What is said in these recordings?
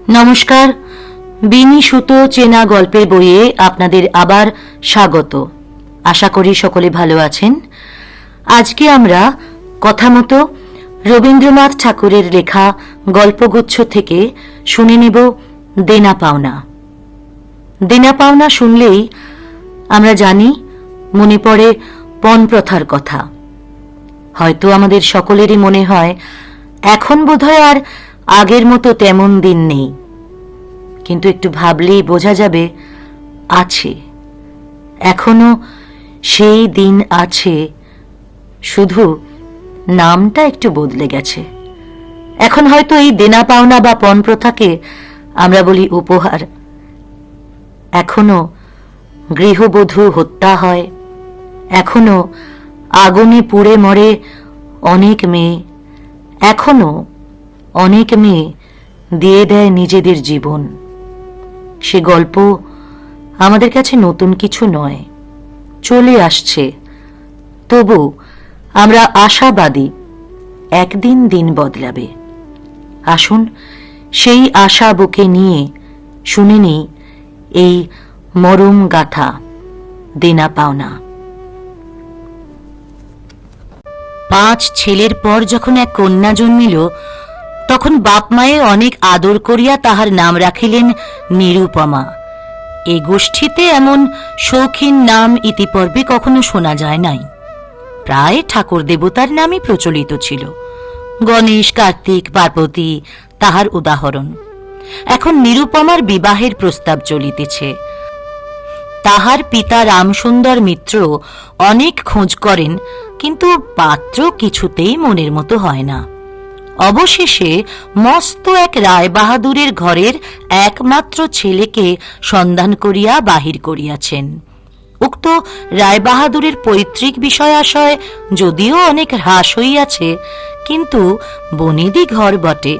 নমস্কার, বিনি সুতো চেনা গল্পের বইয়ে আপনাদের আবার স্বাগত। আশা করি সকলে ভালো আছেন। আজকে আমরা কথা মতো রবীন্দ্রনাথ ঠাকুরের লেখা গল্পগুচ্ছ থেকে শুনে নেব দেনা পাওনা। দেনা পাওনা শুনলেই আমরা জানি মনে পড়ে পণ প্রথার কথা। হয়তো আমাদের সকলেরই মনে হয় এখন বোধহয় আর আগের মতো তেমন দিন নেই, কিন্তু একটু ভাবলেই বোঝা যাবে আছে, এখনো সেই দিন আছে, শুধু নামটা একটু বদলে গেছে। এখন হয়তো এই দেনা পাওনা বা পণ প্রথাকে আমরা বলি উপহার। এখনো গৃহবধূ হত্যা হয়, এখনো আগুনে পুড়ে মরে অনেক মেয়ে, এখনো অনেক মেয়ে দিয়ে দেয় নিজেদের জীবন। সে গল্প আমাদের কাছে নতুন কিছু নয়, চলে আসছে। তবু আমরা আশাবাদী একদিন দিন বদলাবে। আসুন সেই আশা বুকে নিয়ে শুনে নিই এই মরম গাথা দেনা পাওনা। 5 ছেলের পর যখন এক কন্যা জন্মিল, তখন বাপ মায়ে অনেক আদর করিয়া তাহার নাম রাখিলেন নিরুপমা। এ গোষ্ঠীতে এমন শৌখিন নাম ইতিপূর্বে কখনো শোনা যায় নাই। প্রায় ঠাকুর দেবতার নামই প্রচলিত ছিল। গণেশ, কার্তিক, পার্বতী তাহার উদাহরণ। এখন নিরুপমার বিবাহের প্রস্তাব চলিতেছে। তাহার পিতা রামসুন্দর মিত্র অনেক খোঁজ করেন, কিন্তু পাত্র কিছুতেই মনের মতো হয় না। অবশেষে মস্ত এক রায়বাহাদুরের ঘরের একমাত্র ছেলেকে সন্ধান করিয়া বাহির করিয়াছেন। উক্ত রায়বাহাদুরের পৈতৃক বিষয় আশয় যদিও অনেক হ্রাস হইয়াছে, কিন্তু বনেদি ঘর বটে।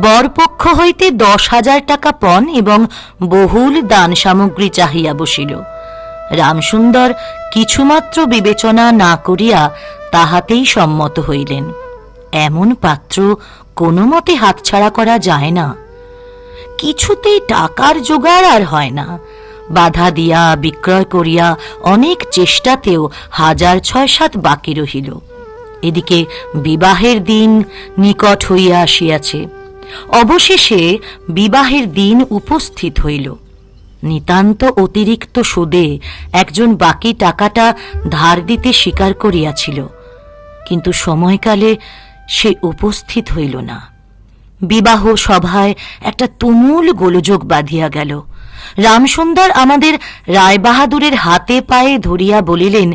বরপক্ষ হইতে 10,000 টাকা পণ এবং বহুল দান সামগ্রী চাহিয়া বসিল। রামসুন্দর কিছুমাত্র বিবেচনা না করিয়া তাহাতেই সম্মত হইলেন। এমন পাত্র কোনো মতে হাতছাড়া করা যায় না। কিছুতেই টাকার জোগাড় আর হয় না। বাধা দিয়া বিক্রয় করিয়া অনেক চেষ্টাতেও 1,006-7 বাকি রহিল। এদিকে বিবাহের দিন নিকট হইয়া আসিয়াছে। অবশেষে বিবাহের দিন উপস্থিত হইল। নিতান্ত অতিরিক্ত সুদে একজন বাকি টাকাটা ধার দিতে স্বীকার করিয়াছিল, কিন্তু সময়কালে সে উপস্থিত হইল না। বিবাহ সভায় একটা তুমুল গোলযোগ বাঁধিয়া গেল। রামসুন্দর আমাদের রায়বাহাদুরের হাতে পায়ে ধরিয়া বলিলেন,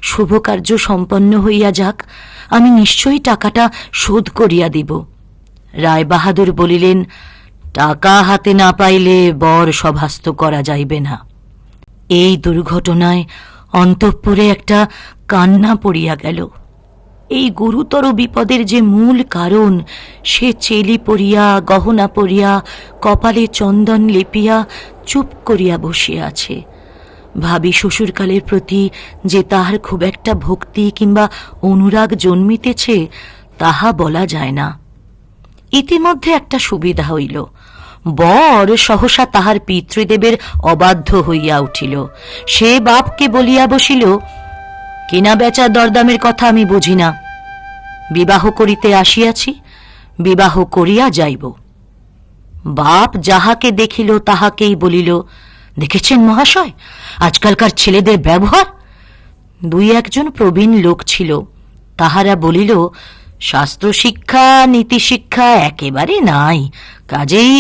শুভকার্য সম্পন্ন হইয়া যাক, আমি নিশ্চয়ই টাকাটা শোধ করিয়া দিব। রায়বাহাদুর বলিলেন, টাকা হাতে না পাইলে বর সভাস্থ করা যাইবে না। এই দুর্ঘটনায় অন্তঃপুরে একটা কান্না পড়িয়া গেল। এই গুরুতর বিপদের যে মূল কারণ, সে চেলি পরিয়া, গহনা পরিয়া, কপালে চন্দন লেপিয়া চুপ করিয়া বসিয়া আছে। ভাবি শ্বশুরকালের প্রতি যে তাহার খুব একটা ভক্তি কিংবা অনুরাগ জন্মিতেছে, তাহা বলা যায় না। ইতিমধ্যে একটা সুবিধা হইল। বর সহসা তাহার পিতৃদেবের অবাধ্য হইয়া উঠিল। সে বাপকে বলিয়া বসিল, কেনা বেচা দরদামের কথা আমি বুঝি না, বিবাহ করিতে আসিয়াছি, বিবাহ করিয়া যাইব। বাপ যাহাকে দেখিল তাহাকেই বলিল, দেখেছেন মহাশয় আজকালকার ছেলেদের ব্যবহার। 2-1 প্রবীণ লোক ছিল, তাহারা বলিল, শাস্ত্র শিক্ষা নীতি শিক্ষা একেবারে নাই, কাজেই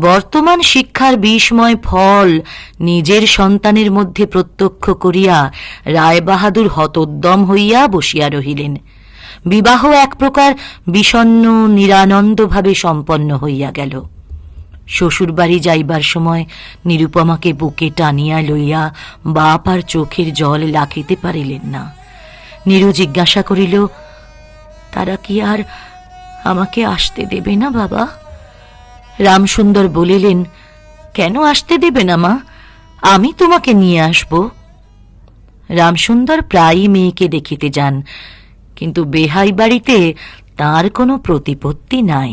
বর্তমান শিক্ষার বিস্ময় ফল নিজের সন্তানের মধ্যে প্রত্যক্ষ করিয়া রায়বাহাদুর হতোদ্যম হইয়া বসিয়া রহিলেন। বিবাহ এক প্রকার বিষণ্ণ নিরানন্দভাবে সম্পন্ন হইয়া গেল। শ্বশুরবাড়ি যাইবার সময় নিরুপমাকে বুকে টানিয়া লইয়া বাপ আর চোখের জল লাখিতে পারিলেন না। নীরু জিজ্ঞাসা করিল, তারা কি আর আমাকে আসতে দেবে না বাবা? রামসুন্দর বলিলেন, কেন আসতে দেবে না মা, আমি তোমাকে নিয়ে আসব। রামসুন্দর প্রায়ই মেয়েকে দেখিতে যান, কিন্তু বেহাই বাড়িতে তার কোনো প্রতিপত্তি নাই।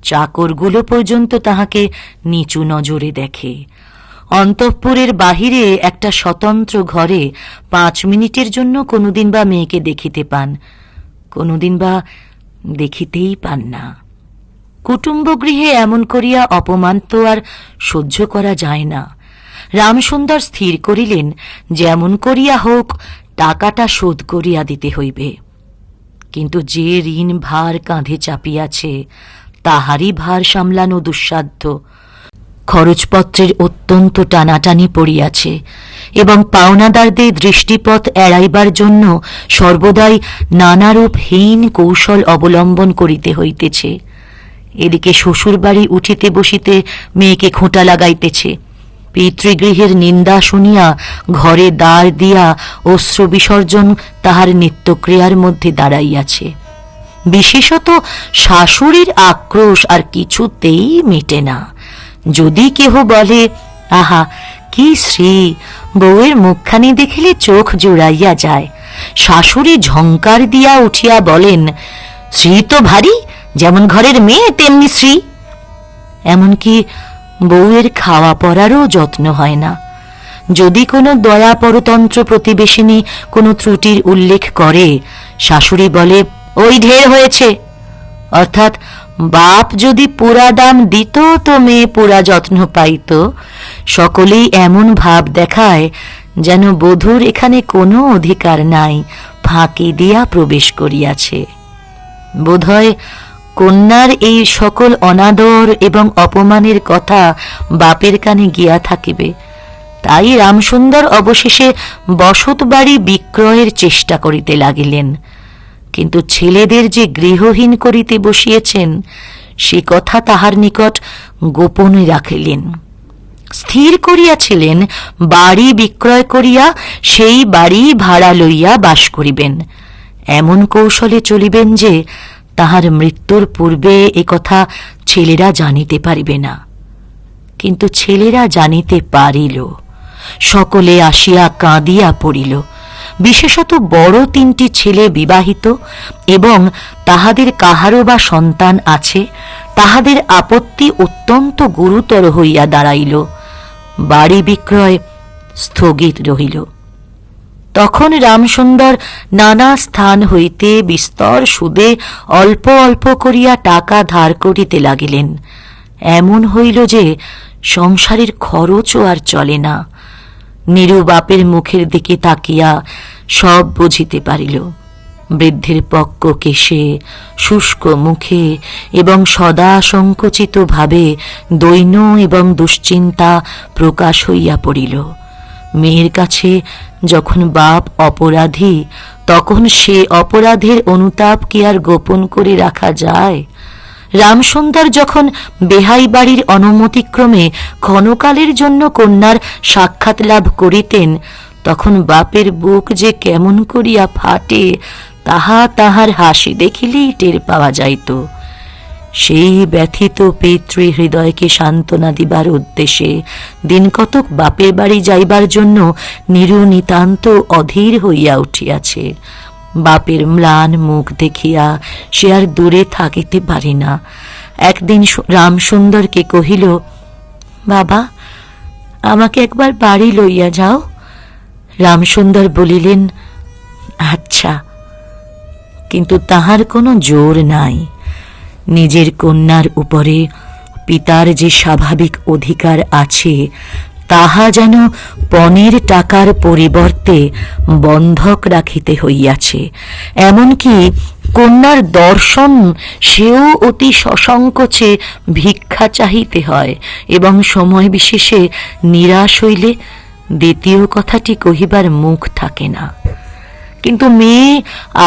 চাকরগুলো পর্যন্ত তাহাকে নিচু নজরে দেখে। অন্তঃপুরের বাহিরে একটা স্বতন্ত্র ঘরে 5 মিনিটের জন্য কোনোদিন বা মেয়েকে দেখিতে পান, কোনোদিন বা দেখিতেই পান না। কুটুম্বগৃহে এমন করিয়া অপমান তো আর সহ্য করা যায় না। রামসুন্দর স্থির করিলেন, যেমন করিয়া হোক টাকাটা শোধ করিয়া দিতে হইবে। কিন্তু যে ঋণ ভার কাঁধে চাপিয়াছে, তাহারই ভার সামলানো দুঃসাধ্য। খরচপত্রের অত্যন্ত টানাটানি পড়িয়াছে এবং পাওনাদারদের দৃষ্টিপথ এড়াইবার জন্য সর্বদাই নানারূপহীন কৌশল অবলম্বন করিতে হইতেছে। এদিকে শ্বশুরবাড়ি উঠিতে বসিতে মেয়েকে খোঁটা লাগাইতেছে। পিতৃগৃহের নিন্দা শুনিয়া ঘরে দ্বার দিয়া অশ্রু বিসর্জন তাহার নিত্যক্রিয়ার মধ্যে দাঁড়াইয়াছে। বিশেষত শাশুড়ির আক্রোশ আর কিছুতেই মেটে না। যদি কেহ বলে, আহা কি শ্রী, বউয়ের মুখখানি দেখিলে চোখ জুড়াইয়া যায়, শাশুড়ি ঝংকার দিয়া উঠিয়া বলেন, শ্রী তো ভারী, যেমন ঘরের মেয়ে তেমনি শ্রী। এমনকি বউয়ের খাওয়া পরারও যত্ন হয় না। যদি কোনো দয়া পরতন্ত্র প্রতিবেশিনী কোনো ত্রুটির উল্লেখ করে, শাশুড়ি বলে, ওই ঢের হয়েছে। অর্থাৎ বাপ যদি পুরা দাম দিত তো মেয়ে পুরা যত্ন পাইত। সকলেই এমন ভাব দেখায় যেন বধূর এখানে কোনো অধিকার নাই, ফাঁকি দিয়া প্রবেশ করিয়াছে। বোধহয় কন্যার এই সকল অনাদর এবং অপমানের কথা বাপের কানে গিয়া থাকিবে, তাই রামসুন্দর অবশেষে বসত বাড়ি বিক্রয়ের চেষ্টা করিতে লাগিলেন। কিন্তু ছেলেদের যে গৃহহীন করিতে বসিয়েছেন, সে কথা তাহার নিকট গোপনে রাখিলেন। স্থির করিয়াছিলেন বাড়ি বিক্রয় করিয়া সেই বাড়ি ভাড়া লইয়া বাস করিবেন। এমন কৌশলে চলিবেন যে তাহার মৃত্যুর পূর্বে একথা ছেলেরা জানিতে পারিবে না। কিন্তু ছেলেরা জানিতে পারিল। সকলে আসিয়া কাঁদিয়া পড়িল। বিশেষত বড় 3টি ছেলে বিবাহিত এবং তাহাদের কাহারও বা সন্তান আছে। তাহাদের আপত্তি অত্যন্ত গুরুতর হইয়া দাঁড়াইল। বাড়ি বিক্রয় স্থগিত রহিল। তখন রামসুন্দর নানা স্থান হইতে বিস্তর সুদে অল্প অল্প করিয়া টাকা ধার করিতে লাগিলেন। এমন হইল যে সংসারের খরচও আর চলে না। নীরু বাপের মুখের দিকে তাকিয়া সব বুঝিতে পারিল। বৃদ্ধের পক্ক কেশে, শুষ্ক মুখে এবং সদা সংকুচিত ভাবে দৈন্য এবং দুশ্চিন্তা প্রকাশ হইয়া পড়িল। মেয়ের কাছে যখন বাপ অপরাধী, তখন সে অপরাধের অনুতাপ কি আর গোপন করে রাখা যায়? রামসুন্দর যখন বেহাই বাড়ির অনুমতিক্রমে ক্ষণকালের জন্য কন্যার সাক্ষাৎ লাভ করিতেন, তখন বাপের বুক যে কেমন করিয়া ফাটে তাহা তাহার হাসি দেখিলেই টের পাওয়া যাইত। সেই ব্যথিত পিতৃ হৃদয়কে সান্ত্বনা দিবার উদ্দেশ্যে দিনকতক বাপের বাড়ি যাইবার জন্য নীরু নিতান্ত অধীর হইয়া উঠিয়াছে। বাপের ম্লান মুখ দেখিয়া সে আর দূরে থাকিতে পারে না। একদিন রামসুন্দরকে কহিল, বাবা, আমাকে একবার বাড়ি লইয়া যাও। রামসুন্দর বলিলেন, আচ্ছা। কিন্তু তাহার কোনো জোর নাই। নিজের কন্যার উপরে পিতার যে স্বাভাবিক অধিকার আছে, তাহা যেন পণের টাকার পরিবর্তে বন্ধক রাখিতে হইয়াছে। এমনকি কন্যার দর্শন সেও অতি সসংকোচে ভিক্ষা চাহিতে হয় এবং সময় বিশেষে নিরাশ হইলে দ্বিতীয় কথাটি কহিবার মুখ থাকে না। কিন্তু মেয়ে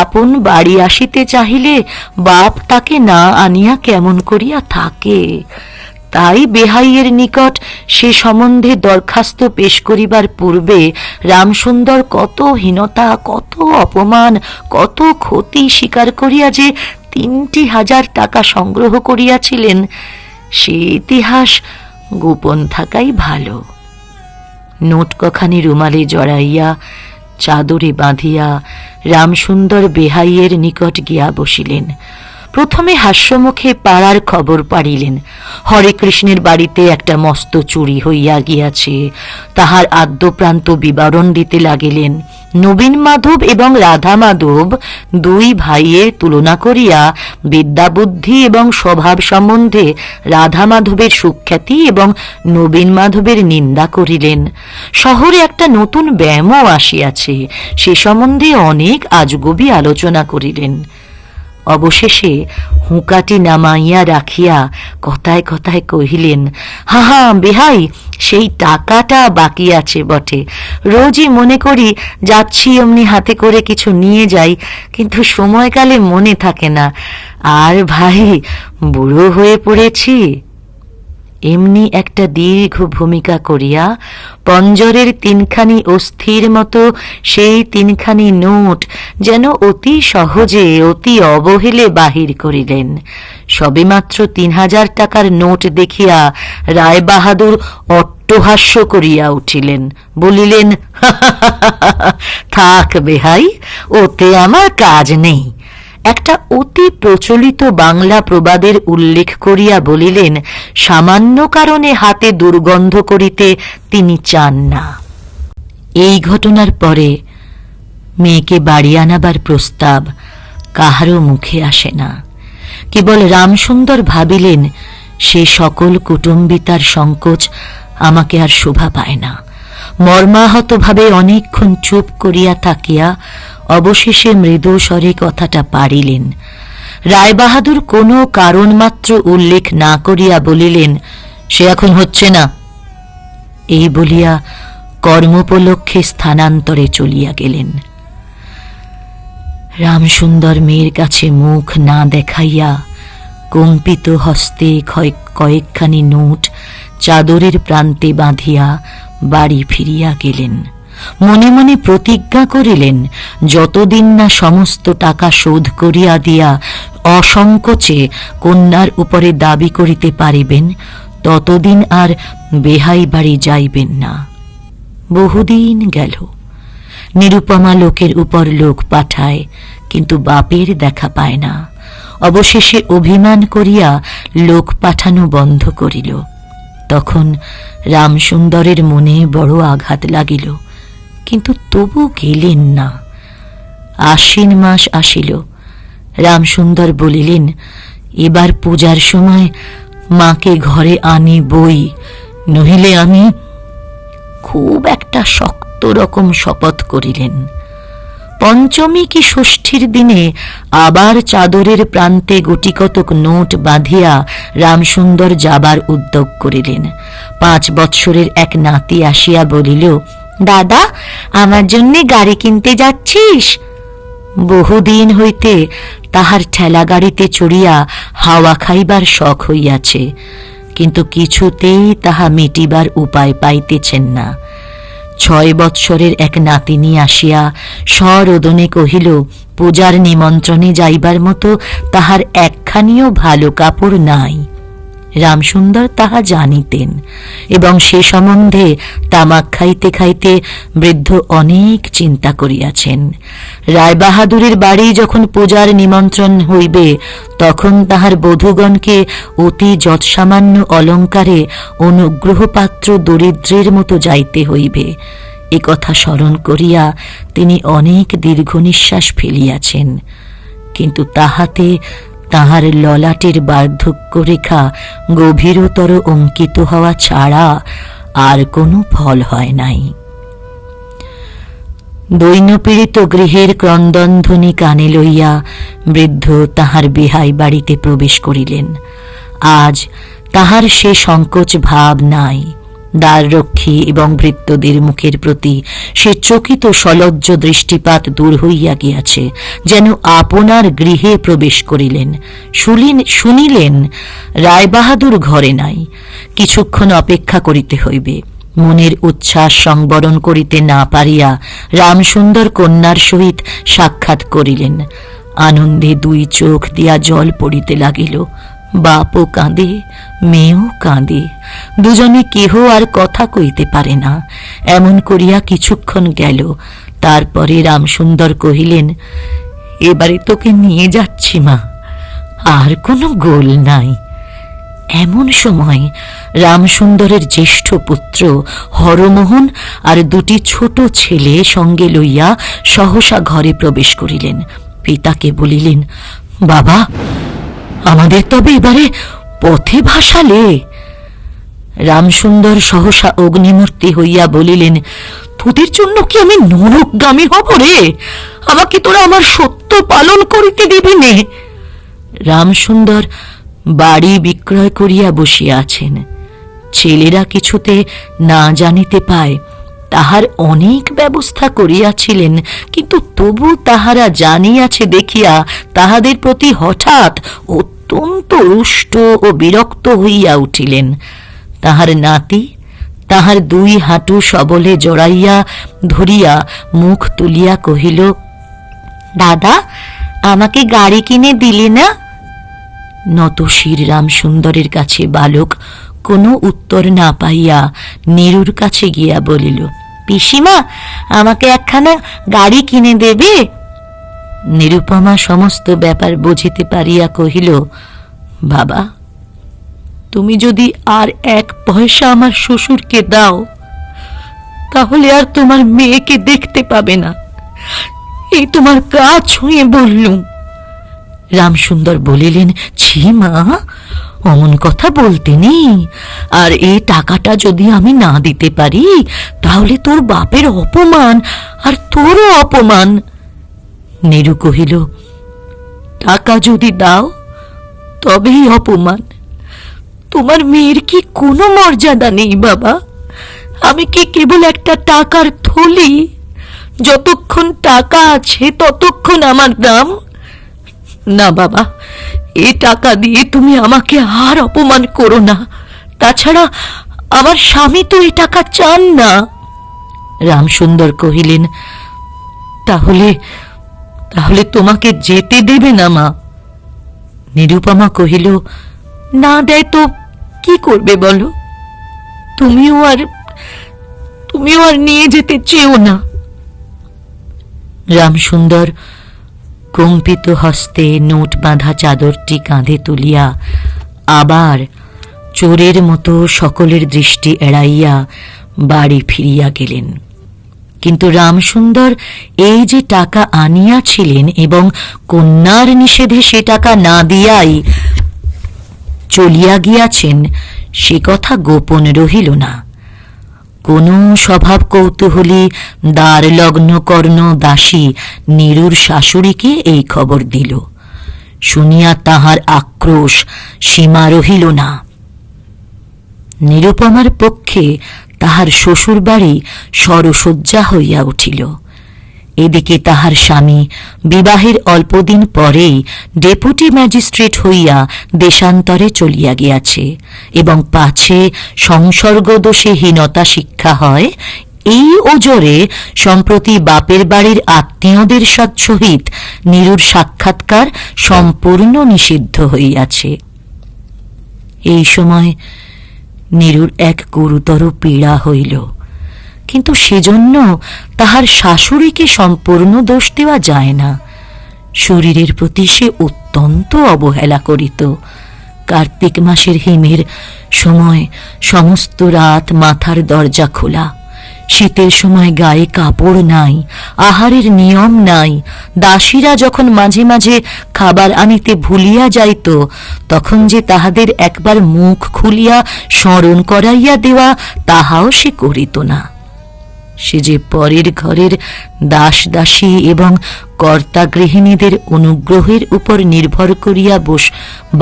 আপন বাড়ি আসিতে চাহিলে বাপ তাকে না আনিয়া কেমন করিয়া থাকে। তাই বেহাইয়ের নিকট সে সম্বন্ধে দরখাস্ত পেশ করিবার পূর্বে রামসুন্দর কত হীনতা, কত অপমান, কত ক্ষতি স্বীকার করিয়া যে 3,000 টাকা সংগ্রহ করিয়াছিলেন, সে ইতিহাস গোপন থাকাই ভালো। নোট কখানি রুমালে জড়াইয়া চাদরে বাঁধিয়া রামসুন্দর বেহাইয়ের নিকট গিয়া বসিলেন। প্রথমে হাস্যমুখে পাড়ার খবর পাড়িলেন, হরে কৃষ্ণের বাড়িতে একটা মস্ত চুরি হইয়া গিয়াছে। তাহার আদ্যপ্রান্ত বিবরণ দিতে লাগিলেন। নবীন মাধব এবং রাধা মাধব দুই ভাইয়ের তুলনা করিয়া বিদ্যাবুদ্ধি এবং স্বভাব সম্বন্ধে রাধা মাধবের সুখ্যাতি এবং নবীন মাধবের নিন্দা করিলেন। শহরে একটা নতুন ব্যায়ামও আসিয়াছে, সে সম্বন্ধে অনেক আজগুবি আলোচনা করিলেন। অবশেষে হুঁকাটি নামাইয়া রাখিয়া কথায় কথায় কহিলেন, হা হা বেহাই, সেই টাকাটা বাকি আছে বটে। রোজই মনে করি যাচ্ছি অমনি হাতে করে কিছু নিয়ে যাই, কিন্তু সময়কালে মনে থাকে না। আর ভাই, বুড়ো হয়ে পড়েছি। এমনি একটা দীর্ঘ ভূমিকা করিয়া পঞ্জরের তিনখানি অস্থির মতো সেই তিনখানি নোট যেন অতি সহজে অতি অবহেলে বাহির করিলেন। সবেমাত্র ৩,০০০ টাকার নোট দেখিয়া রায়বাহাদুর অট্টহাস্য করিয়া উঠিলেন, বলিলেন, থাক বেহাই, ওতে আমার কাজ নেই। একটা অতি প্রচলিত বাংলা প্রবাদের উল্লেখ করিয়া বলিলেন, সামান্য কারণে হাতে দুর্গন্ধ করিতে তিনি চান না। এই ঘটনার পরে মেয়েকে বাড়ি আনাবার প্রস্তাব কাহারও মুখে আসে না। কেবল রামসুন্দর ভাবিলেন, সে সকল কুটুম্বিতার সংকোচ আমাকে আর শোভা পায় না। মর্মাহতভাবে অনেকক্ষণ চুপ করিয়া থাকিয়া অবশেষে মৃদু স্বরে কথাটা পাড়িলেন। রায়বাহাদুর কোনো কারণ মাত্র উল্লেখ না করিয়া বলিলেন, সে এখন হচ্ছে না। এই বলিয়া কর্মোপলক্ষে স্থানান্তরে চলিয়া গেলেন। রামসুন্দর মেয়ের কাছে মুখ না দেখাইয়া কম্পিত হস্তে কয়েকখানি নোট চাদরের প্রান্তে বাঁধিয়া বাড়ি ফিরিয়া গেলেন। মনে মনে প্রতিজ্ঞা করিলেন, যতদিন না সমস্ত টাকা শোধ করিয়া দিয়া অসংকোচে কন্যার উপরে দাবি করিতে পারিবেন, ততদিন আর বেহাই বাড়ি যাইবেন না। বহুদিন গেল। নিরুপমা লোকের উপর লোক পাঠায়, কিন্তু বাপের দেখা পায় না। অবশেষে অভিমান করিয়া লোক পাঠানো বন্ধ করিল। তখন রামসুন্দরের মনে বড় আঘাত লাগিল, কিন্তু তবু গেলেন না। আশ্বিন মাস আসিল। রামসুন্দর বলিলেন, এবার পূজার সময় মাকে ঘরে আনি বই, নহিলে আমি। খুব একটা শক্ত রকম শপথ করিলেন। পঞ্চমী কি ষষ্ঠীর দিনে আবার চাদরের প্রান্তে গুটিকতক নোট বাঁধিয়া রামসুন্দর যাবার উদ্যোগ করিলেন। 5 বৎসরের এক নাতি আসিয়া বলিল, দাদা, আমার জন্যে গাড়ি কিনতে যাচ্ছিস? বহুদিন হইতে তাহার ঠেলা গাড়িতে চড়িয়া হাওয়া খাইবার শখ হইয়াছে, কিন্তু কিছুতেই তাহা মিটিবার উপায় পাইতেছেন না। 6 বৎসরের এক নাতিনী আসিয়া সরোদনে কহিল, পূজার নিমন্ত্রণে যাইবার মতো তাহার একখানিও ভালো কাপড় নাই। রামসুন্দর তাহা জানিতেন এবং সে সম্বন্ধে তামাক খাইতে খাইতে বৃদ্ধ অনেক চিন্তা করিয়াছেন। রায়বাহাদুরের বাড়ি যখন পূজার নিমন্ত্রণ হইবে, তখন তাহার বধূগণকে অতি যৎসামান্য অলঙ্কারে অনুগ্রহপাত্র দরিদ্রের মতো যাইতে হইবে। এ কথা স্মরণ করিয়া তিনি অনেক দীর্ঘ নিঃশ্বাস ফেলিয়াছেন, কিন্তু তাহাতে তাহার ললাটের বার্ধক্য রেখা গভীরতর অঙ্কিত হওয়া ছাড়া আর কোনো ফল হয় নাই। দৈন্যপীড়িত গৃহের ক্রন্দনধ্বনি কানে লইয়া বৃদ্ধ তাহার বেহাই বাড়িতে প্রবেশ করিলেন। আজ তাহার সে সংকোচ ভাব নাই। দ্বাররক্ষী এবং ভৃত্যদের মুখের প্রতি সে চকিত সলজ্জ দৃষ্টিপাত দূর হইয়া গিয়াছে, যেন আপনার গৃহে প্রবেশ করিলেন। শুনিলেন রায়বাহাদুর ঘরে নাই, কিছুক্ষণ অপেক্ষা করিতে হইবে। মনের উচ্ছ্বাস সংবরণ করিতে না পারিয়া রামসুন্দর কন্যার সহিত সাক্ষাৎ করিলেন। আনন্দে 2 চোখ দিয়া জল পড়িতে লাগিল। বাপও কাঁদে, মেয়েও কাঁদে, দুজনে কেহ আর কথা কইতে পারে না। এমন করিয়া কিছুক্ষণ গেল। তারপরে রামসুন্দর কহিলেন, এবারে তোকে নিয়ে যাচ্ছি মা, আর কোনো গোল নাই। এমন সময় রামসুন্দরের জ্যেষ্ঠ পুত্র হরমোহন আর দুটি ছোট ছেলে সঙ্গে লইয়া সহসা ঘরে প্রবেশ করিলেন। পিতাকে বলিলেন, বাবা, আমাদের তবে এবারে পথে ভাসালে। রামসুন্দর সহসা অগ্নিমূর্তি হইয়া বলিলেন, তোদের জন্য কি আমি নরকগামী হব রে? আমাকে তোরা আমার সত্য পালন করিতে দিবি নে। রামসুন্দর বাড়ি বিক্রয় করিয়া বসিয়া আছেন। ছেলেরা কিছুতে না জানিতে পায় তাহার অনেক ব্যবস্থা করিয়াছিলেন, কিন্তু তবু তাহারা জানিয়াছে দেখিয়া তাহাদের প্রতি হঠাৎ অত্যন্ত রুষ্ট ও বিরক্ত হইয়া উঠিলেন। তাহার নাতি তাহার দুই হাঁটু সবলে জড়াইয়া ধরিয়া মুখ তুলিয়া কহিল, দাদা, আমাকে গাড়ি কিনে দিলে না? নতশির রামসুন্দরের কাছে বালক কোনো উত্তর না পাইয়া নীরুর কাছে গিয়া বলিল, পিসিমা, আমাকে একখানা গাড়ি কিনে দেবে? নিরুপমা সমস্ত ব্যাপার বুঝিতে পারিয়া কহিল, বাবা, তুমি যদি আর 1 পয়সা আমার শ্বশুরকে দাও, তাহলে আর তোমার মেয়েকে দেখতে পাবে না। এই তোমার গা ছুঁয়ে বললুম। রামসুন্দর বলিলেন, ছি মা, অমন কথা বলতে নেই। আর এই টাকাটা যদি আমি না দিতে পারি, তাহলে তোর বাপের অপমান আর তোরও অপমান। নীরু কহিল, টাকা যদি দাও তবেই অপমান। তোমার মেয়ের কি কোনো মর্যাদা নেই বাবা? আমি কি কেবল একটা টাকার থলি? যতক্ষণ টাকা আছে ততক্ষণ আমার দাম। না বাবা, এ টাকা দিয়ে তুমি আমাকে আর অপমান করো না। তাছাড়া আমার স্বামী তো এ টাকা চান না। রামসুন্দর কহিলেন, তাহলে তাহলে তোমাকে যেতে দেবে না মা? নিরুপমা কহিল, না দেয় তো কি করবে বলো? তুমিও আর নিয়ে যেতে চেও না। রামসুন্দর কম্পিত হস্তে নোট বাঁধা চাদরটি কাঁধে তুলিয়া আবার চোরের মতো সকলের দৃষ্টি এড়াইয়া বাড়ি ফিরিয়া গেলেন। কিন্তু রামসুন্দর এই যে টাকা আনিয়াছিলেন এবং কন্যার নিষেধে সে টাকা না দিয়াই চলিয়া গিয়াছেন, সে কথা গোপন রহিল না। কোন স্বভাব কৌতূহলী দ্বার লগ্ন কর্ণ দাসী নীরুর শাশুড়িকে এই খবর দিল। শুনিয়া তাহার আক্রোশ সীমা রহিল না। নিরুপমার পক্ষে তাহার শ্বশুর বাড়ি সরসজ্জা হইয়া উঠিল। এদিকে তাহার স্বামী বিবাহের অল্পদিন পরেই ডেপুটি ম্যাজিস্ট্রেট হইয়া দেশান্তরে চলিয়া গিয়াছে, এবং পাছে সংসর্গদোষে হীনতা শিক্ষা হয়, এই ওজরে সম্প্রতি বাপের বাড়ির আত্মীয়দের সহিত নীরুর সাক্ষাৎকার সম্পূর্ণ নিষিদ্ধ হইয়াছে। এই সময় নীরুর এক গুরুতর পীড়া হইল, কিন্তু সেজন্য তাহার শাশুড়িকে সম্পূর্ণ দোষ দেওয়া যায় না। শরীরের প্রতি সে অত্যন্ত অবহেলা করিত। কার্তিক মাসের হিমের সময় সমস্ত রাত মাথার দরজা খোলা। শীতের সময় গায়ে কাপড় নাই, আহারের নিয়ম নাই। দাসীরা যখন মাঝে মাঝে খাবার আনিতে ভুলিয়া যাইত, তখন যে তাহাদের একবার মুখ খুলিয়া স্মরণ করাইয়া দেওয়া, তাহাও সে করিত না। সে যে পরের ঘরের দাস দাসী এবং কর্তা গৃহিণীদের অনুগ্রহের উপর নির্ভর করিয়া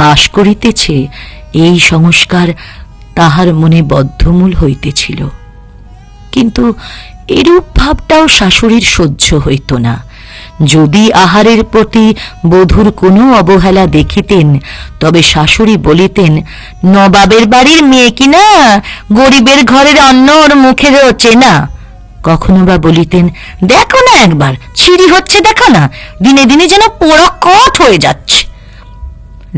বাস করিতেছে, এই সংস্কার তাহার মনে বদ্ধমূল হইতেছিল। কিন্তু এরূপ ভাবটাও শাশুড়ির সহ্য হইত না। যদি আহারের প্রতি বধূর কোনো অবহেলা দেখিতেন, তবে শাশুড়ি বলিতেন, নবাবের বাড়ির মেয়ে কিনা, গরিবের ঘরের অন্ন ওর মুখের চেনা। কখনো বা বলিতেন, দেখো না একবার ছিঁড়ি হচ্ছে, দেখো না, দিনে দিনে যেন পোড়া কট হয়ে যাচ্ছে।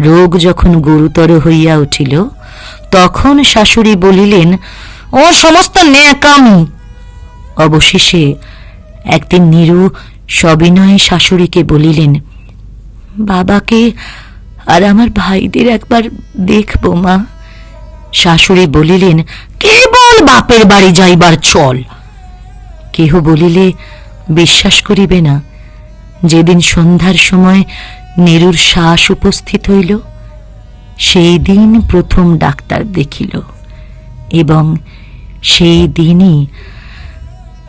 রোগ যখন গুরুতর হইয়া উঠিল, তখন শাশুড়ি বলিলেন, ও সমস্ত ন্যাকামি। অবশেষে একদিন নীরু সবিনয়ে শাশুড়িকে বলিলেন, বাবাকে আর আমার ভাইদের একবার দেখবো মা। শাশুড়ি বলিলেন, কেবল বাপের বাড়ি যাইবার চল। কেহ বলিলে বিশ্বাস করিবে না, যেদিন সন্ধ্যার সময় নীরুর শ্বাস উপস্থিত হইল, সেই দিন প্রথম ডাক্তার দেখিল, এবং সেই দিনই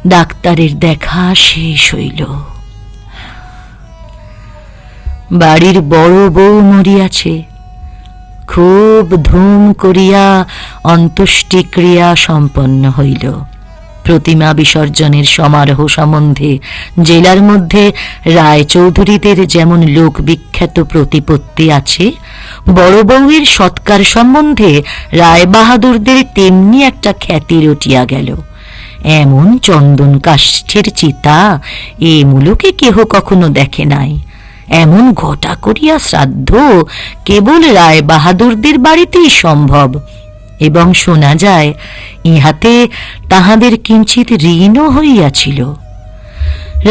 ডাক্তারের দেখা শেষ হইল। বাড়ির বড় বউ মরিয়াছে। খুব ধুম করিয়া অন্ত্যেষ্টিক্রিয়া সম্পন্ন হইল। প্রতিমা বিসর্জনের সমারোহ সম্বন্ধে জেলার মধ্যে রায়চৌধুরীদের যেমন লোক বিখ্যাত প্রতিপত্তি আছে, বড় বউয়ের সৎকার সম্বন্ধে রায়বাহাদুরদের তেমনি একটা খ্যাতি রটিয়া গেল। এমন চন্দন কাষ্ঠের চিতা এ মুলুকে কেহ কখনো দেখে নাই। এমন ঘটা করিয়া শ্রাদ্ধ কেবল রায়বাহাদুরদের বাড়িতেই সম্ভব, এবং শোনা যায় ইহাতে তাহাদের কিঞ্চিত ঋণও হইয়াছিল।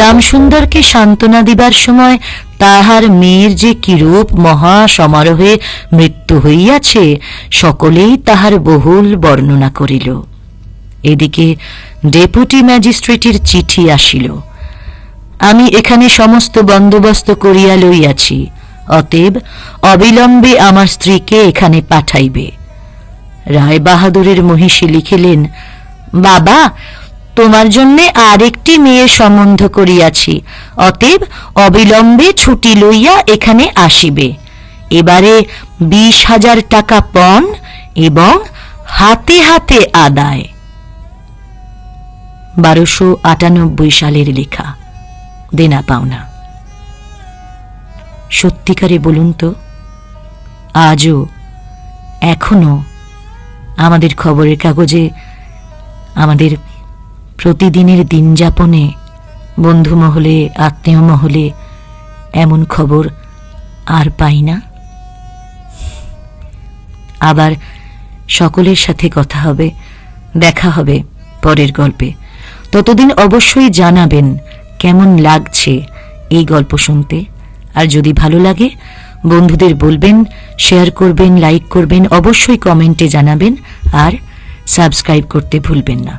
রামসুন্দরকে সান্ত্বনা দিবার সময় তাহার মেয়ের যে কিরূপ মহা সমারোহে মৃত্যু হইয়াছে সকলেই তাহার বহুল বর্ণনা করিল। এদিকে ডেপুটি ম্যাজিস্ট্রেটের চিঠি আসিল, আমি এখানে সমস্ত বন্দোবস্ত করিয়া লইয়াছি, অতএব অবিলম্বে আমার স্ত্রীকে এখানে পাঠাইবে। রায়বাহাদুরের মহিষী লিখিলেন, বাবা, তোমার জন্য আরেকটি মেয়ের সম্বন্ধ করিয়াছি, অতএব অবিলম্বে ছুটি লইয়া এখানে আসিবে। এবারে 20,000 টাকা পণ এবং হাতে হাতে আদায়। 1298 সালের লেখা দেনা পাওনা। সত্যিকারে বলুন তো, আজও এখনো আমাদের খবরের কাগজে, আমাদের প্রতিদিনের দিন যাপনে, বন্ধু মহলে, আত্মীয় মহলে এমন খবর আর পাই না। আবার সকলের সাথে কথা হবে, দেখা হবে পরের গল্পে। ততদিন অবশ্যই জানাবেন কেমন লাগছে এই গল্প শুনতে। আর যদি ভালো লাগে বন্ধুদের বলবেন, শেয়ার করবেন, লাইক করবেন, অবশ্যই কমেন্টে জানাবেন, আর সাবস্ক্রাইব করতে ভুলবেন না।